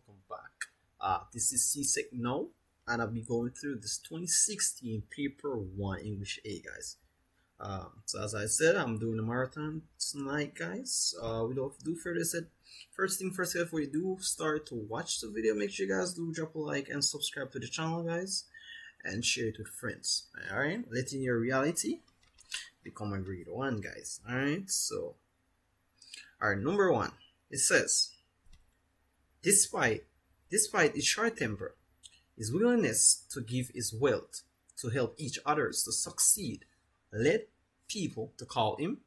welcome back. This is CSEC NOW, and I'll be going through this 2016 Paper 1 English A, guys. So as I said, I'm doing a marathon tonight, guys. Without do further said, first thing first, before you do start to watch the video, make sure you guys do drop a like and subscribe to the channel, guys, and share it with friends. Alright, letting your reality become a grade 1, guys. Alright, so number 1, it says, despite his short temper, his willingness to give his wealth to help each others to succeed led people to call him,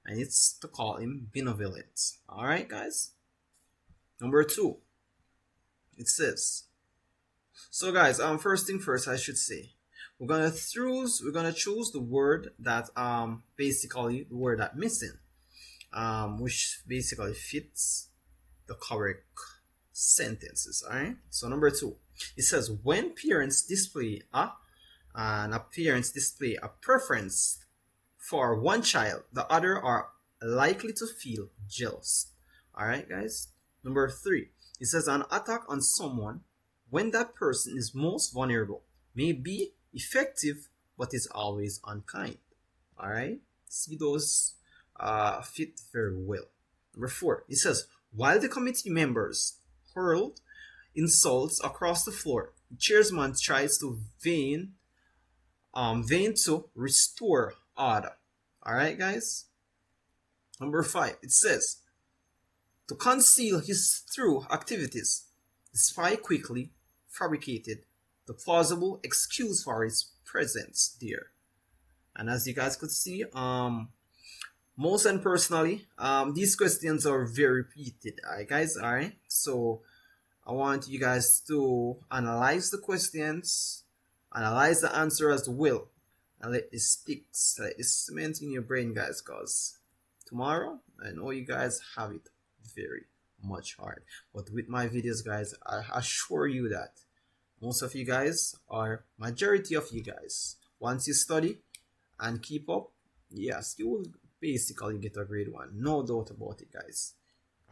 and it's to call him benevolent. Alright, guys. Number 2, it says, so guys, first thing first, I should say, we're gonna choose the word that basically the word that missing, which basically fits the correct sentences. Alright, so number 2, it says, when parents display a preference for one child, the other are likely to feel jealous. Alright, guys. Number 3, it says, an attack on someone when that person is most vulnerable may be effective but is always unkind. Alright, see those fit very well. Number 4, it says, while the committee members hurled insults across the floor, the chairman tries to vain to restore order. Alright, guys. Number 5, it says, to conceal his true activities, the spy quickly fabricated the plausible excuse for his presence there. And as you guys could see, most and personally, these questions are very repeated. Alright, guys. Alright, so I want you guys to analyze the questions, analyze the answer as well, and let this stick, let this cement in your brain, guys, because tomorrow I know you guys have it very much hard. But with my videos, guys, I assure you that most of you guys, or majority of you guys, once you study and keep up, yes, you will basically get a grade 1, no doubt about it, guys.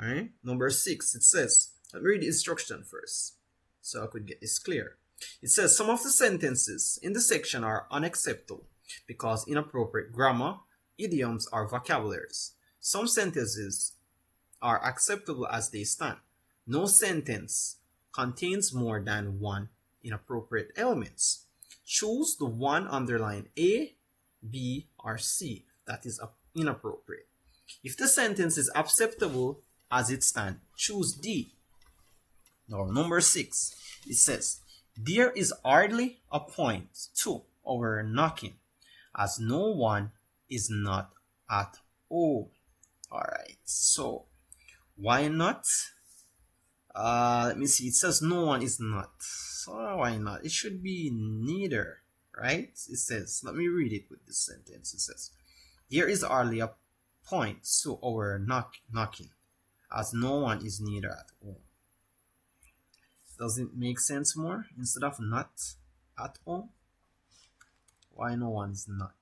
Alright, number 6, it says, let me read the instruction first so I could get this clear. It says, some of the sentences in the section are unacceptable because inappropriate grammar, idioms, or vocabularies. Some sentences are acceptable as they stand. No sentence contains more than one inappropriate elements. Choose the one underlined A, B, or C that is inappropriate. If the sentence is acceptable as it stands, choose D. Now, number 6, it says, there is hardly a point to our knocking, as no one is not at home. Alright, so why not? Let me see, it says no one is not, so why not? It should be neither, right? It says, let me read it with this sentence. It says, there is hardly a point to our knocking, as no one is neither at home. Does it make sense more? Instead of not at home, why no one's not?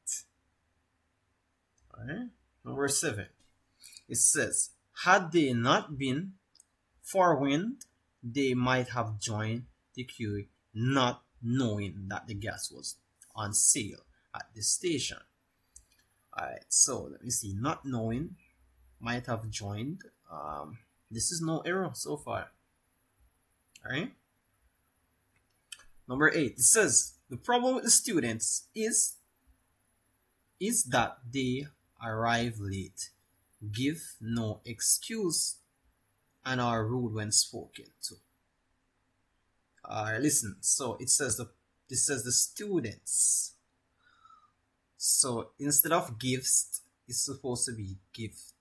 Alright, number 7, it says, had they not been forewarned, they might have joined the queue not knowing that the gas was on sale at the station. Alright, so let me see, not knowing, might have joined. This is no error so far. Alright, number 8, it says, the problem with the students is that they arrive late, give no excuse, and are rude when spoken to. Listen, so it says the students. So instead of gifts, it's supposed to be gift.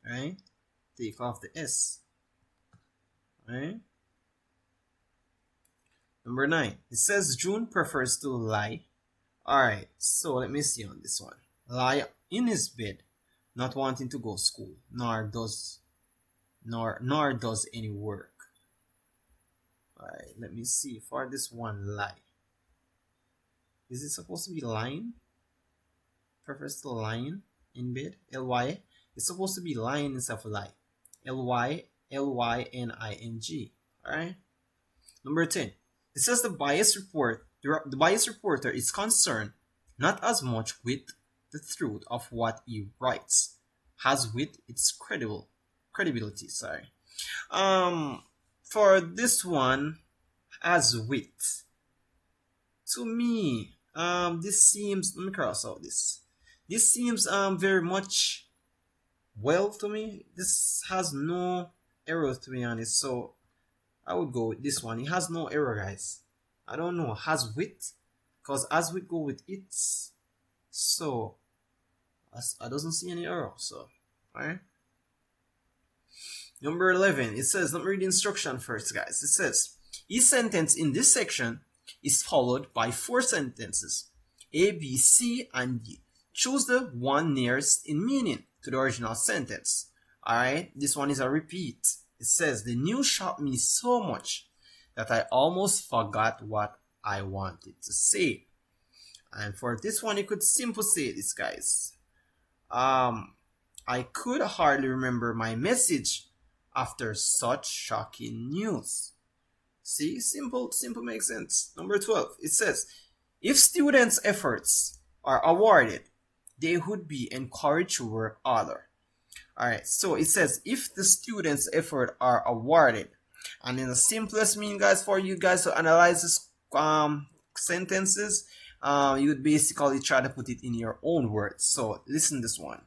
Right? Take off the S. Right? Number 9, it says June prefers to lie. Alright, so let me see on this one. Lie in his bed, not wanting to go to school, nor does any work. Alright, let me see for this one, lie. Is it supposed to be lying? Prefers to lying in bed. Ly. It's supposed to be lying instead of lie. Lyning. All right. Number 10. It says the bias reporter is concerned not as much with the truth of what he writes as with its credibility. Sorry. For this one, as with, to me, this seems, let me cross out this. This seems very much well to me. This has no errors, to be honest. So I would go with this one. It has no error, guys. I don't know. Has with, because as we go with it, so I doesn't see any error. So, alright. Number 11. It says, let me read the instruction first, guys. It says, each sentence in this section is followed by 4 sentences, A, B, C, and D. Choose the one nearest in meaning to the original sentence. Alright, this one is a repeat. It says, the news shocked me so much that I almost forgot what I wanted to say. And for this one, you could simply say this, guys. I could hardly remember my message after such shocking news. See, simple makes sense. Number 12, it says, if students' efforts are awarded, they would be encouraged to work harder. Alright, so it says, if the students' effort are awarded, and in the simplest meaning, guys, for you guys to analyze this sentences, you would basically try to put it in your own words. So listen to this one.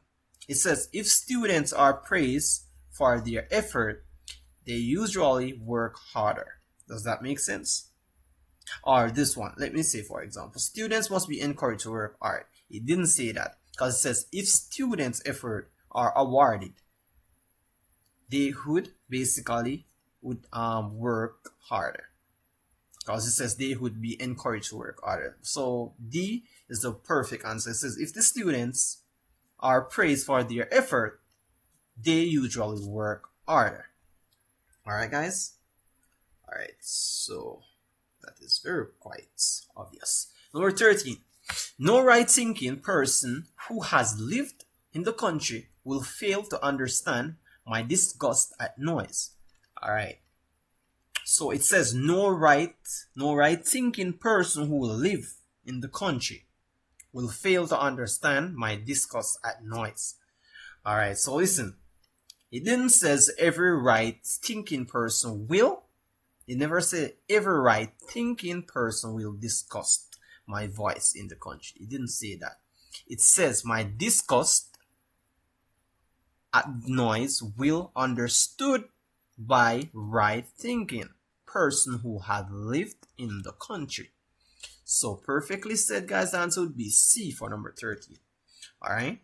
It says, if students are praised for their effort, they usually work harder. Does that make sense? Or this one, let me say, for example, students must be encouraged to work hard. It didn't say that, because it says if students' effort are awarded, they would basically work harder, because it says they would be encouraged to work harder. So D is the perfect answer. It says if the students are praised for their effort, they usually work harder. Alright, guys? Alright, so that is very quite obvious. Number 13. No right-thinking person who has lived in the country will fail to understand my disgust at noise. Alright. So it says no right-thinking person who will live in the country will fail to understand my disgust at noise. Alright, so listen. It didn't says every right-thinking person will. It never said every right-thinking person will disgust my voice in the country. It didn't say that. It says my disgust at noise will understood by right-thinking person who have lived in the country. So perfectly said, guys. The answer would be C for number 13. Alright.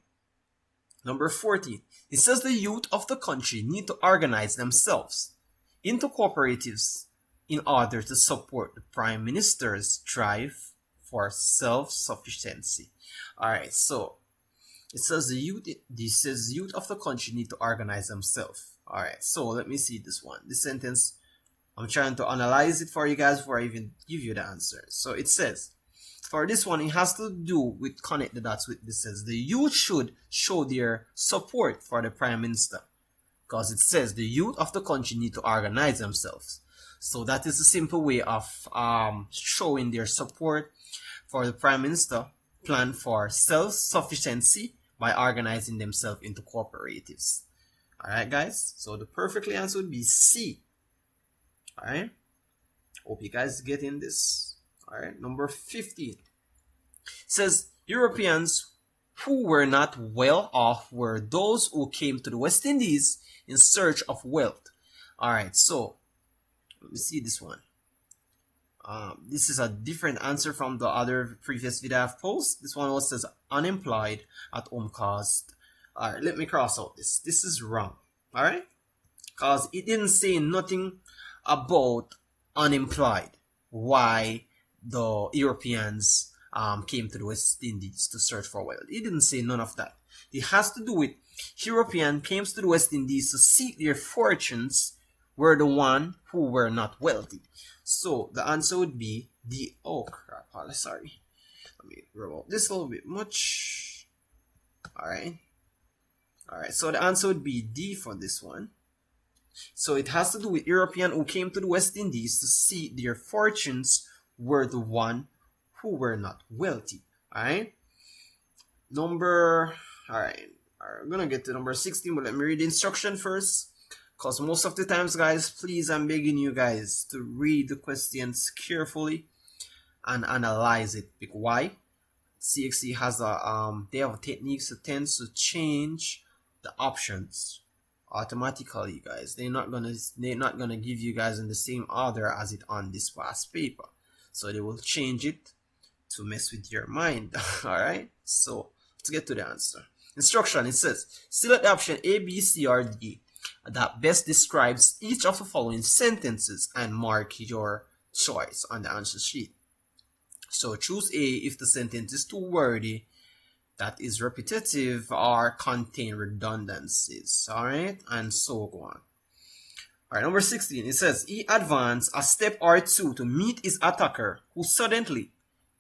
Number 14. It says the youth of the country need to organize themselves into cooperatives in order to support the Prime Minister's drive for self-sufficiency. Alright, so it says the youth of the country need to organize themselves. Alright, so let me see this one. This sentence, I'm trying to analyze it for you guys before I even give you the answer. So it says, for this one, it has to do with connect the dots with this. Says the youth should show their support for the Prime Minister, because it says the youth of the country need to organize themselves. So that is a simple way of showing their support for the Prime Minister plan for self-sufficiency by organizing themselves into cooperatives. Alright, guys, so the perfectly answer would be C. Alright, hope you guys get in this. Alright, number 15. It says Europeans who were not well off were those who came to the West Indies in search of wealth. Alright, so let me see this one. This is a different answer from the other previous video I've posted. This one also says unemployed at home cost. Alright, let me cross out this. This is wrong. Alright? Because it didn't say nothing about unemployed. Why the Europeans came to the West Indies to search for wealth. It didn't say none of that. It has to do with European came to the West Indies to seek their fortunes were the one who were not wealthy. So the answer would be D. Oh crap, sorry. Let me remove this a little bit much. Alright. Alright, so the answer would be D for this one. So it has to do with European who came to the West Indies to see their fortunes were the one who were not wealthy. Alright? Alright, I'm gonna get to number 16, but let me read the instruction first. Because most of the times, guys, please, I'm begging you guys to read the questions carefully and analyze it. Why? CXC has they have techniques that tends to change the options automatically, guys. They're not gonna give you guys in the same order as it on this past paper. So they will change it to mess with your mind. Alright? So let's get to the answer. Instruction, it says select the option A, B, C, or D that best describes each of the following sentences and mark your choice on the answer sheet. So choose A if the sentence is too wordy, that is repetitive, or contain redundancies. Alright, and so on. Alright, number 16, it says he advanced a step or two to meet his attacker, who suddenly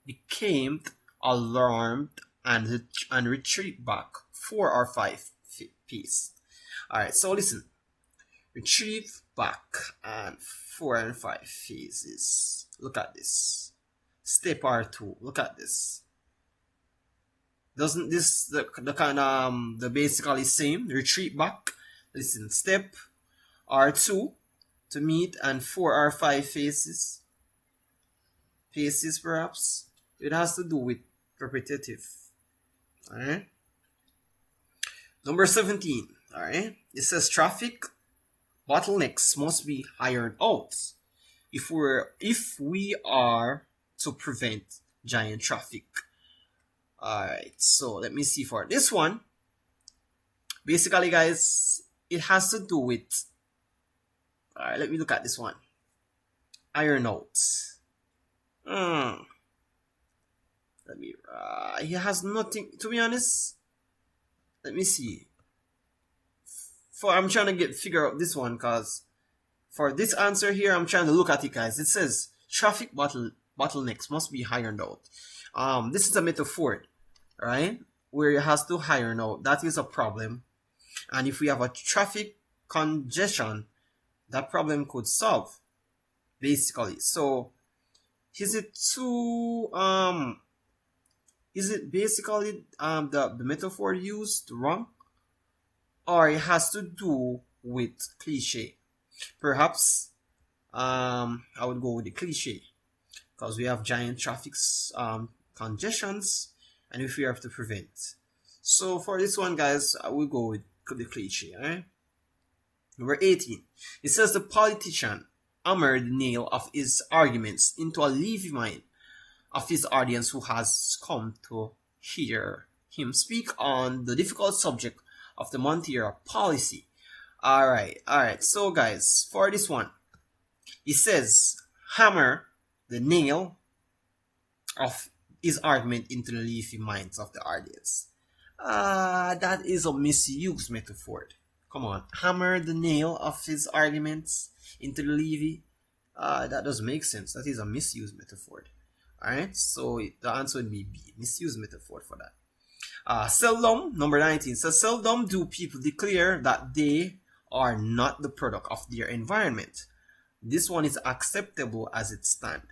became alarmed and retreat back 4 or 5 paces. Alright, so listen. Retrieve back and 4 and 5 phases. Look at this. Step R2. Look at this. Doesn't this the kind the basically same? Retreat back. Listen. Step R2 to meet and 4 or 5 phases. Phases perhaps. It has to do with repetitive. Alright. Number 17. Alright. It says traffic bottlenecks must be ironed out if we are to prevent giant traffic. Alright, so let me see for this one. Basically, guys, it has to do with, alright, let me look at this one. Iron out. It has nothing, to be honest. Let me see. I'm trying to figure out this one, because for this answer here, I'm trying to look at it, guys. It says traffic bottlenecks must be ironed out. This is a metaphor, right? Where it has to iron out. That is a problem. And if we have a traffic congestion, that problem could solve, basically. So is it basically the metaphor used wrong? Or it has to do with cliche? Perhaps I would go with the cliche, because we have giant traffic congestions and if we have to prevent. So for this one, guys, I will go with the cliche. Right? Number 18. It says the politician hammered the nail of his arguments into a leafy mind of his audience who has come to hear him speak on the difficult subject of the monetary policy. Alright. So, guys, for this one, it says hammer the nail of his argument into the leafy minds of the audience. That is a misused metaphor. Come on, hammer the nail of his arguments into the leafy. That doesn't make sense. That is a misused metaphor. Alright, so the answer would be B, misused metaphor for that. Seldom, number 19, says seldom do people declare that they are not the product of their environment. This one is acceptable as it stands.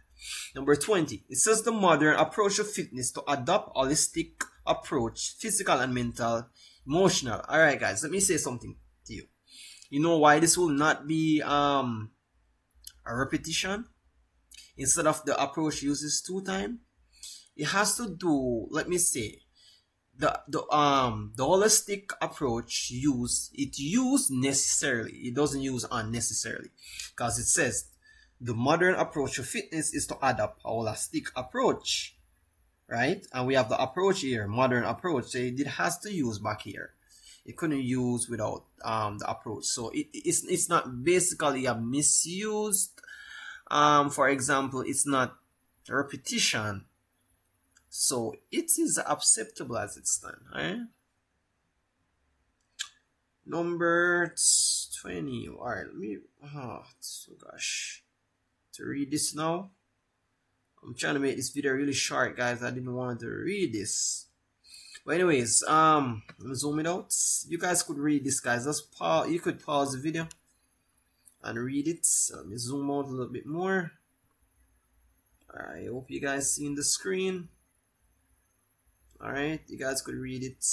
Number 20, it says the modern approach to fitness to adopt holistic approach, physical and mental, emotional. Alright, guys, let me say something to you. You know why this will not be a repetition? Instead of the approach uses 2 times, it has to do, let me say, the holistic approach used necessarily. It doesn't use unnecessarily, because it says the modern approach to fitness is to adopt a holistic approach, right? And we have the approach here, modern approach. So it has to use back here. It couldn't use without the approach. So it's not basically a misused. For example, it's not a repetition. So it is acceptable as it stands, right? Number 20. Alright, let me to read this now. I'm trying to make this video really short, guys. I didn't want to read this. But anyways, let me zoom it out. You guys could read this, guys. You could pause the video and read it. So let me zoom out a little bit more. Alright, I hope you guys see the screen. Alright, you guys could read it.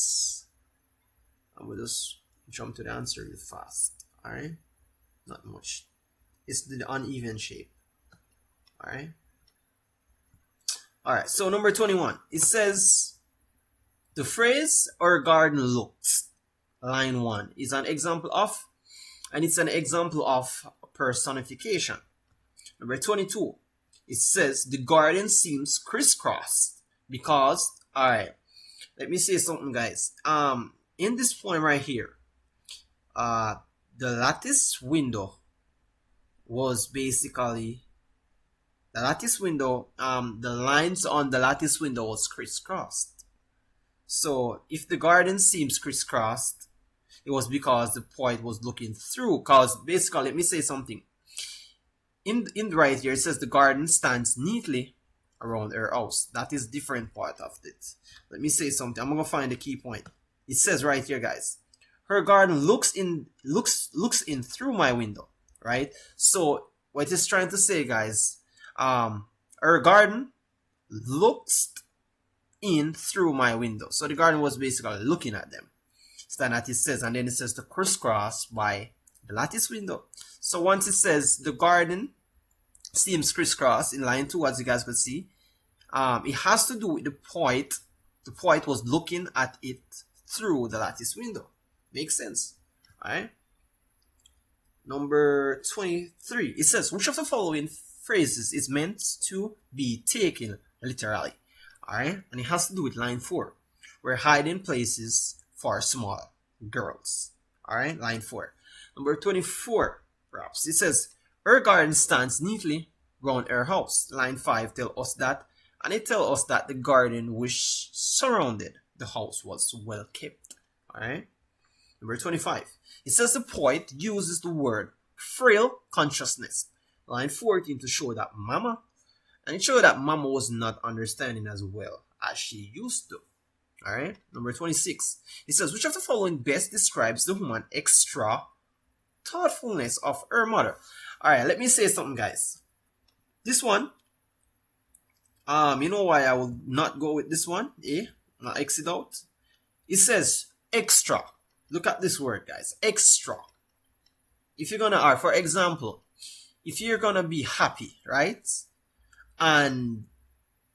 And we'll just jump to the answer real fast. Alright, not much. It's the uneven shape. Alright. Alright, so number 21. It says the phrase "our garden looks," line 1, is an example of, and it's an example of personification. Number 22. It says the garden seems crisscrossed because, alright, let me say something, guys. In this poem right here, the lattice window was basically the lattice window. The lines on the lattice window was crisscrossed. So if the garden seems crisscrossed, it was because the poet was looking through. Because basically, let me say something. In the right here, it says the garden stands neatly around her house. That is different part of it. Let me say something. I'm gonna find the key point. It says right here, guys, her garden looks in through my window, right? So what it's trying to say, guys, her garden looks in through my window. So the garden was basically looking at them. So that it says, and then it says the crisscross by the lattice window. So once it says the garden seems crisscross in line 2, as you guys could see, it has to do with the poet. The poet was looking at it through the lattice window. Makes sense. Alright. Number 23. It says, which of the following phrases is meant to be taken literally? Alright. And it has to do with line 4. We're hiding places for small girls. Alright. Line 4. Number 24. Perhaps. It says, her garden stands neatly round her house. Line 5 tell us that. And it tells us that the garden which surrounded the house was well kept. Alright. Number 25. It says the poet uses the word frail consciousness. Line 14 to show that Mama, and it showed that Mama was not understanding as well as she used to. Alright. Number 26. It says, which of the following best describes the woman extra thoughtfulness of her mother? Alright, let me say something, guys. This one, you know why I will not go with this one? Not exit out. It says extra. Look at this word, guys. Extra. If you're gonna, for example, if you're gonna be happy, right? And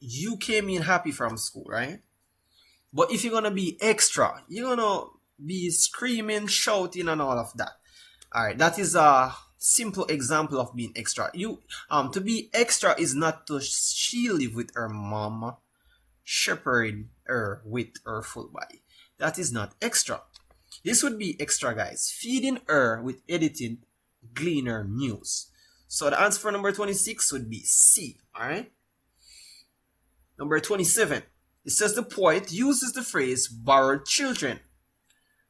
you came in happy from school, right? But if you're gonna be extra, you're gonna be screaming, shouting, and all of that. Alright, that is a simple example of being extra. To be extra is not to she live with her mama, shepherding her with her full body. That is not extra. This would be extra, guys. Feeding her with editing, gleaner news. So the answer for number 26 would be C. Alright. Number 27. It says the poet uses the phrase borrowed children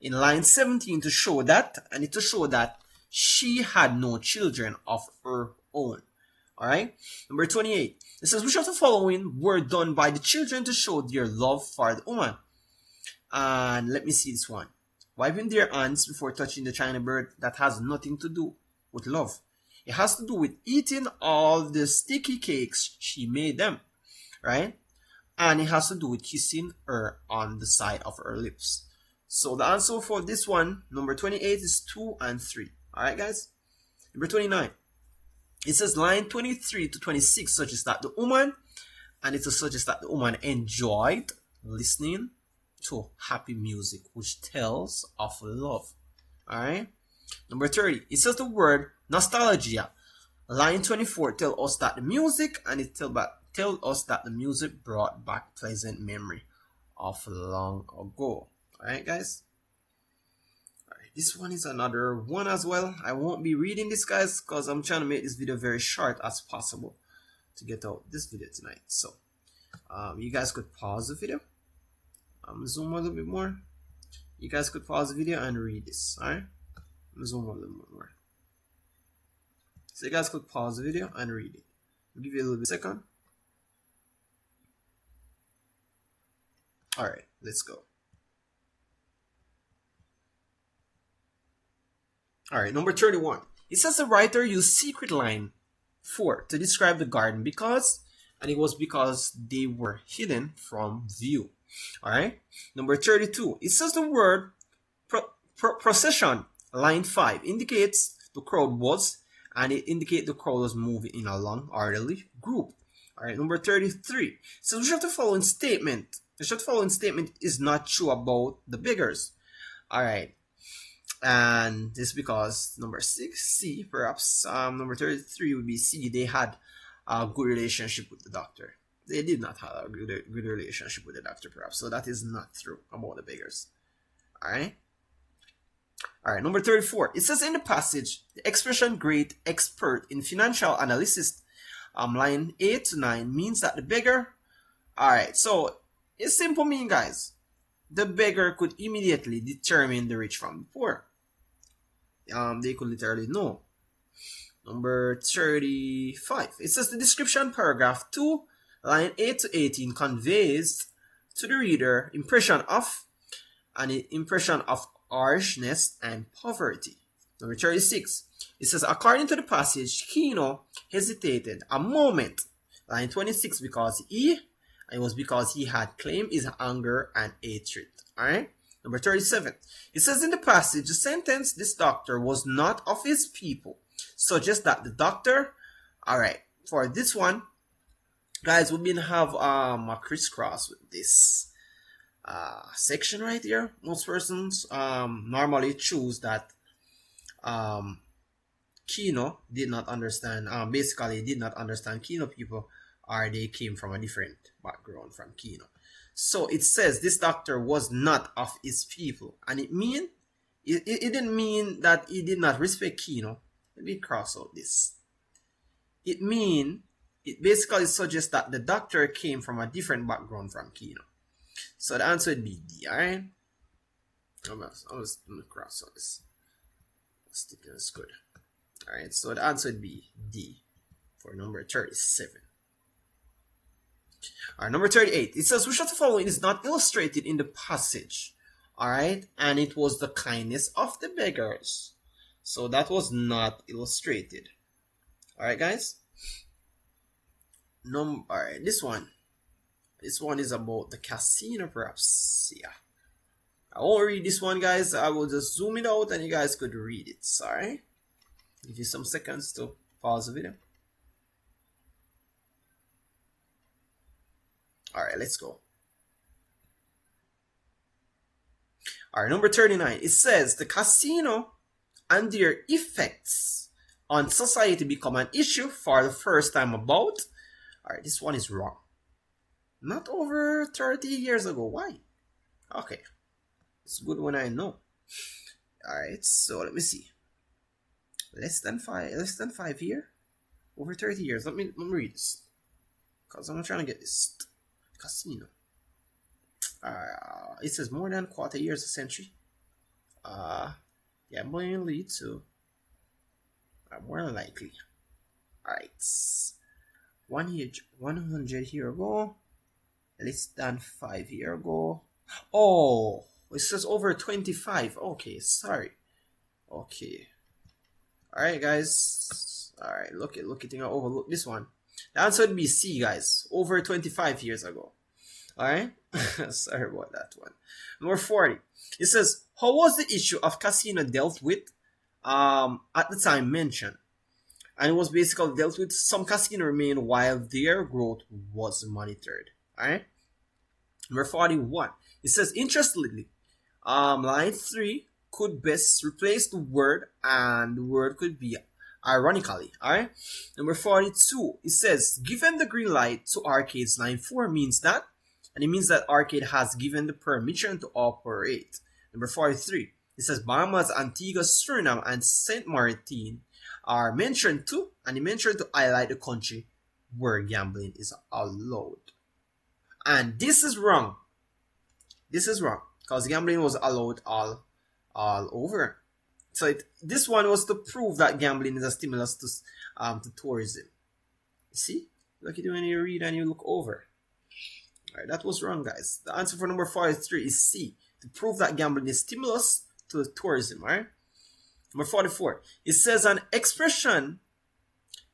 in line 17 to show that, and to show that she had no children of her own. Alright. Number 28. It says, which of the following were done by the children to show their love for the woman? And let me see this one. Wiping their hands before touching the China bird. That has nothing to do with love. It has to do with eating all the sticky cakes she made them. Right? And it has to do with kissing her on the side of her lips. So the answer for this one, number 28, is 2 and 3. Alright, guys? Number 29. It says line 23 to 26 suggests that the woman, and it suggests that the woman enjoyed listening to happy music, which tells of love. Alright? Number 30. It says the word nostalgia. Line 24 tells us that the music, and it tells us that the music brought back pleasant memory of long ago. Alright, guys? Alright, this one is another one as well. I won't be reading this, guys, because I'm trying to make this video very short as possible to get out this video tonight. So, you guys could pause the video. Zoom a little bit more. You guys could pause the video and read this. Alright? Zoom a little bit more. So you guys could pause the video and read it. I'll give you a little bit second. Alright, let's go. Alright, number 31. It says the writer used secret line 4 to describe the garden and it was because they were hidden from view. All right. Number 32. It says the word procession, line 5, indicates the crowd was, and it indicates the crowd was moving in a long, orderly group. All right. Number 33. So which of the following statement? The following statement is not true about the beggars. All right. And this because number 6, C, perhaps number 33 would be C. They had a good relationship with the doctor. They did not have a good relationship with the doctor, perhaps. So that is not true about the beggars. All right. All right. Number 34. It says in the passage, the expression "great expert in financial analysis," line 8 to 9, means that the beggar. All right. So it's simple, mean guys. The beggar could immediately determine the rich from the poor. They could literally know. Number 35. It says the description paragraph 2, line 8 to 18 conveys to the reader an impression of harshness and poverty. Number 36. It says according to the passage, Kino hesitated a moment, line 26, because he had claimed his anger and hatred. Alright? Number 37. It says in the passage, the sentence, "this doctor was not of his people," suggests that the doctor. Alright, for this one, guys, we've been have a crisscross with this section right here. Most persons normally choose that Kino did not understand, basically did not understand Kino people, or they came from a different background from Kino. So it says this doctor was not of his people, and it didn't mean that he did not respect Kino. Let me cross out this. It basically suggests that the doctor came from a different background from Kino. So the answer would be D. Alright, I'm gonna cross out this. Sticking is good. Alright, so the answer would be D for number 37. Alright, number 38. It says which of the following is not illustrated in the passage? Alright, and it was the kindness of the beggars. So that was not illustrated. Alright, guys. Alright, this one. This one is about the casino, perhaps. Yeah. I won't read this one, guys. I will just zoom it out and you guys could read it. Sorry. Give you some seconds to pause the video. Alright, let's go. Alright, number 39. It says the casino and their effects on society become an issue for the first time about. Alright, this one is wrong. Not over 30 years ago. Why? Okay. It's good when I know. Alright, so let me see. Less than 5 years? Over 30 years. Let me read this. Because I'm not trying to get this. Casino. It says more than quarter years, a century. Gambling lead to more than likely. Alright. 100 years ago. Less than 5 years ago. Oh, it says over 25. Okay, sorry. Okay. Alright, guys. Alright, look at I overlook this one. The answer would be C, guys. Over 25 years ago. Alright? Sorry about that one. Number 40. It says, how was the issue of casino dealt with at the time mentioned? And it was basically dealt with. Some casino remained while their growth was monitored. Alright? Number 41. It says, interestingly, line 3 could best replace the word, and the word could be ironically. Alright? Number 42. It says, given the green light to arcades, line 4 means that, and it means that arcade has given the permission to operate. Number 43. It says, Bahamas, Antigua, Suriname, and Saint Martin are mentioned too, and it mentioned to highlight the country where gambling is allowed. And this is wrong. This is wrong, because gambling was allowed all over. So this one was to prove that gambling is a stimulus to tourism. See? Look at it when you read and you look over. Alright, that was wrong, guys. The answer for number 43 is C, to prove that gambling is stimulus to tourism. Alright? Number 44. It says an expression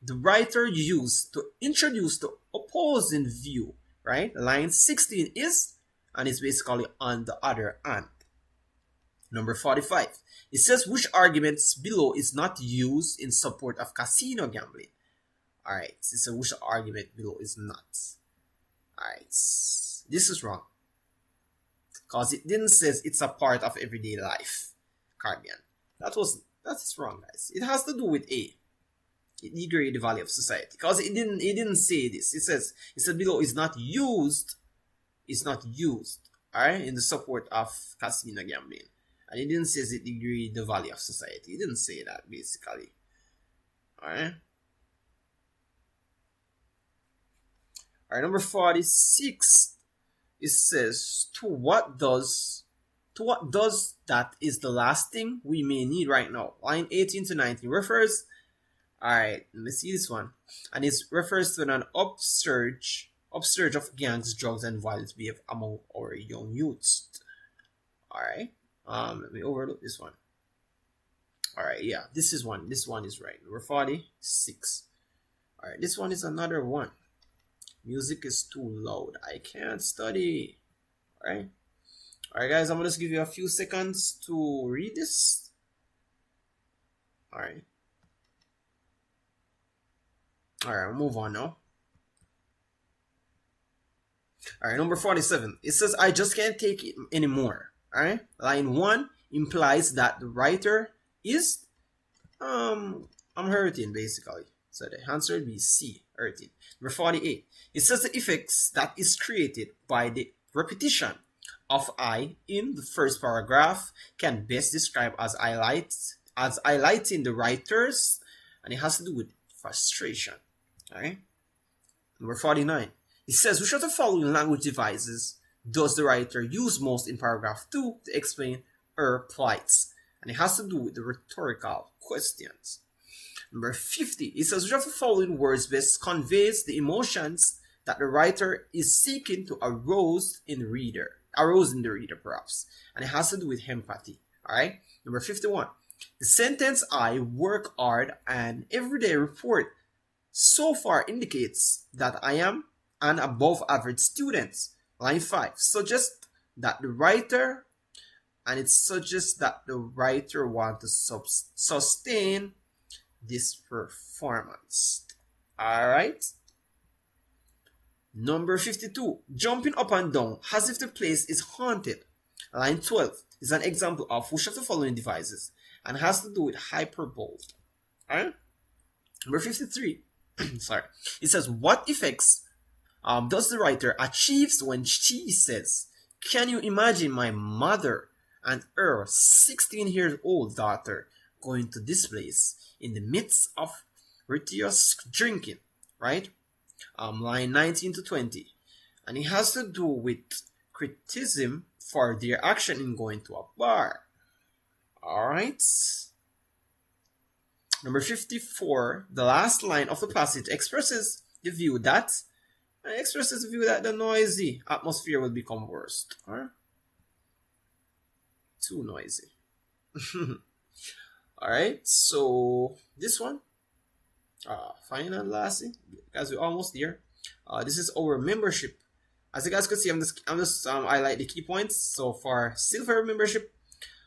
the writer used to introduce the opposing view, right? Line 16 is, and it's basically on the other hand. Number 45. It says which arguments below is not used in support of casino gambling. Alright, it says which argument below is not. Alright, this is wrong. Because it didn't say it's a part of everyday life. Caribbean. That's wrong, guys. It has to do with A. It degrade the value of society. Because it didn't say this. It said below is not used. It's not used. Alright, in the support of casino gambling. And it didn't say it degrade the value of society. It didn't say that basically. Alright. Alright, number 46. It says to what does that is the last thing we may need right now. Line 18 to 19 refers. Alright, let me see this one. And it refers to an upsurge of gangs, drugs, and violence behavior among our young youths. Alright. Let me overlook this one. Alright, yeah, this one is right. Number 46. Alright, this one is another one. Music is too loud. I can't study. Alright. Alright, guys, I'm gonna just give you a few seconds to read this. Alright. Alright, we'll move on now. Alright, number 47. It says, I just can't take it anymore. Alright. Line 1 implies that the writer is I'm hurting basically. So the answer would be C, hurting. Number 48. It says the effects that is created by the repetition of I in the first paragraph can best describe as highlighting the writers, and it has to do with frustration. Alright. Number 49. It says which of the following language devices does the writer use most in paragraph 2 to explain her plights? And it has to do with the rhetorical questions. Number 50. It says which of the following words best conveys the emotions that the writer is seeking to arouse in the reader perhaps. And it has to do with empathy. Alright. Number 51. The sentence I work hard and everyday report so far indicates that I am an above average student. Line 5 suggests that the writer, and it suggests that the writer wants to sustain this performance. Alright. Number 52. Jumping up and down as if the place is haunted. Line 12 is an example of which of the following devices and has to do with hyperbole. Alright. Number 53. Sorry. It says what effects does the writer achieves when she says, can you imagine my mother and her 16-year-old daughter going to this place in the midst of riotous drinking, right? Line 19 to 20. And it has to do with criticism for their action in going to a bar. Alright. Number 54, the last line of the passage expresses the view that the noisy atmosphere will become worse. Alright? Too noisy. Alright, so this one. Final and lastly, guys, we're almost there. This is our membership. As you guys can see, I'm just highlight the key points. So for silver membership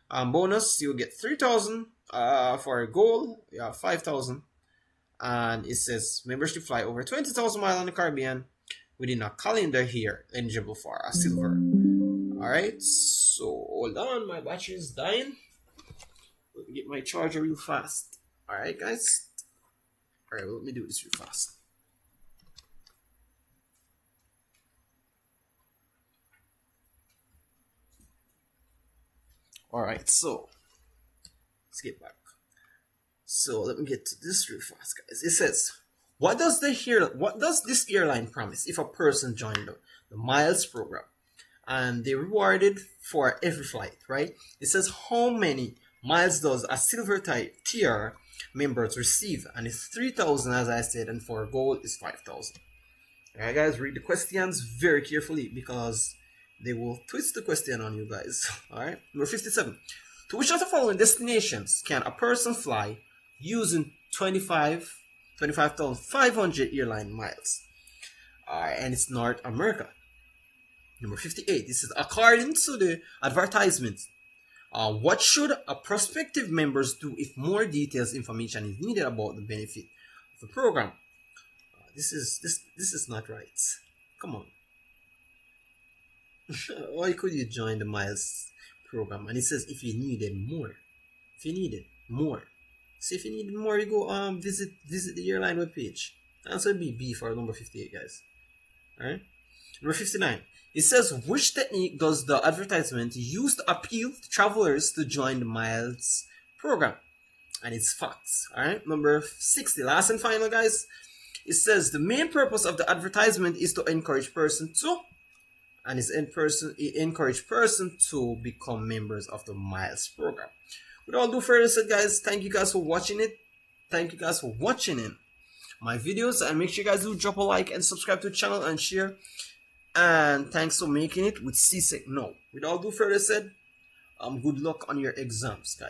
bonus, you'll get 3,000. For a gold, you have 5,000. And it says membership fly over 20,000 miles on the Caribbean within a calendar year, eligible for a silver. Alright, so hold on, my battery is dying. Let me get my charger real fast. Alright, guys. Alright, let me do this real fast. Alright, so let's get back. So let me get to this real fast, guys. It says, what does this airline promise if a person joined the miles program and they rewarded for every flight, right? It says how many miles does a silver tier members receive, and it's 3,000 as I said, and for gold is 5,000. Alright, guys, read the questions very carefully because they will twist the question on you guys. Alright, number 57. To which of the following destinations can a person fly using 25,500 airline miles? And it's North America. Number 58. This is according to the advertisement. What should a prospective members do if more details information is needed about the benefit of the program? This is not right. Come on. Why could you join the miles program? And it says if you needed more. If you needed more. So if you need more, you go visit the airline webpage. Answer B for number 58, guys. Alright. Number 59. It says which technique does the advertisement use to appeal to travelers to join the miles program? And it's facts. Alright. Number 60. Last and final, guys. It says the main purpose of the advertisement is to encourage person to, and it encourage person to become members of the miles program. Without due further said, guys, thank you guys for watching it. Thank you guys for watching my videos, and make sure you guys do drop a like and subscribe to the channel and share. And thanks for making it with CSEC NOW. Without due further said, good luck on your exams, guys.